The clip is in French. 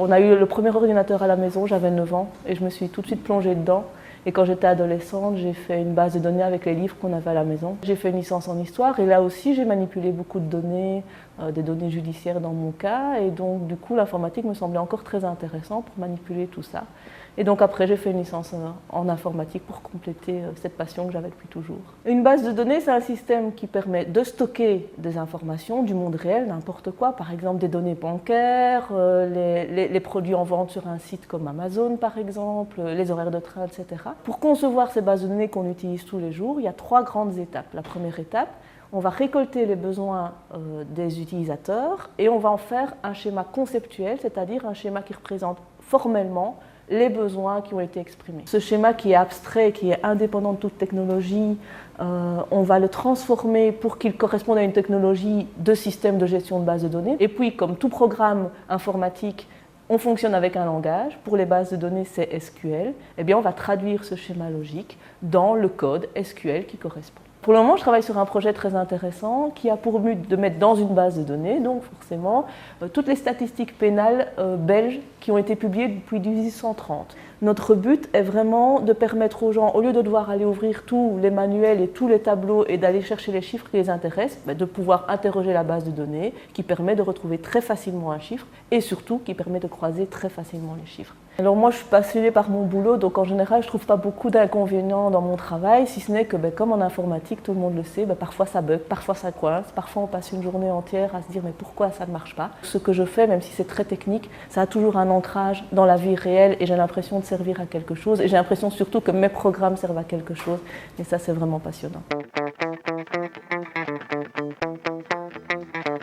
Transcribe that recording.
On a eu le premier ordinateur à la maison, j'avais 9 ans et je me suis tout de suite plongée dedans. Et quand j'étais adolescente, j'ai fait une base de données avec les livres qu'on avait à la maison. J'ai fait une licence en histoire et là aussi j'ai manipulé beaucoup de données, des données judiciaires dans mon cas. Et donc du coup l'informatique me semblait encore très intéressant pour manipuler tout ça. Et donc après j'ai fait une licence en informatique pour compléter cette passion que j'avais depuis toujours. Une base de données, c'est un système qui permet de stocker des informations du monde réel, n'importe quoi, par exemple des données bancaires, les produits en vente sur un site comme Amazon par exemple, les horaires de train, etc. Pour concevoir ces bases de données qu'on utilise tous les jours, il y a 3 grandes étapes. La première étape, on va récolter les besoins des utilisateurs et on va en faire un schéma conceptuel, c'est-à-dire un schéma qui représente formellement les besoins qui ont été exprimés. Ce schéma qui est abstrait, qui est indépendant de toute technologie, on va le transformer pour qu'il corresponde à une technologie de système de gestion de base de données. Et puis, comme tout programme informatique, on fonctionne avec un langage. Pour les bases de données, c'est SQL. Eh bien, on va traduire ce schéma logique dans le code SQL qui correspond. Pour le moment, je travaille sur un projet très intéressant qui a pour but de mettre dans une base de données, donc forcément, toutes les statistiques pénales belges qui ont été publiées depuis 1830. Notre but est vraiment de permettre aux gens, au lieu de devoir aller ouvrir tous les manuels et tous les tableaux et d'aller chercher les chiffres qui les intéressent, de pouvoir interroger la base de données qui permet de retrouver très facilement un chiffre et surtout qui permet de croiser très facilement les chiffres. Alors moi je suis passionnée par mon boulot, donc en général je ne trouve pas beaucoup d'inconvénients dans mon travail, si ce n'est que comme en informatique, tout le monde le sait, parfois ça bug, parfois ça coince, parfois on passe une journée entière à se dire mais pourquoi ça ne marche pas. Ce que je fais, même si c'est très technique, ça a toujours un ancrage dans la vie réelle et j'ai l'impression de servir à quelque chose et j'ai l'impression surtout que mes programmes servent à quelque chose et ça c'est vraiment passionnant.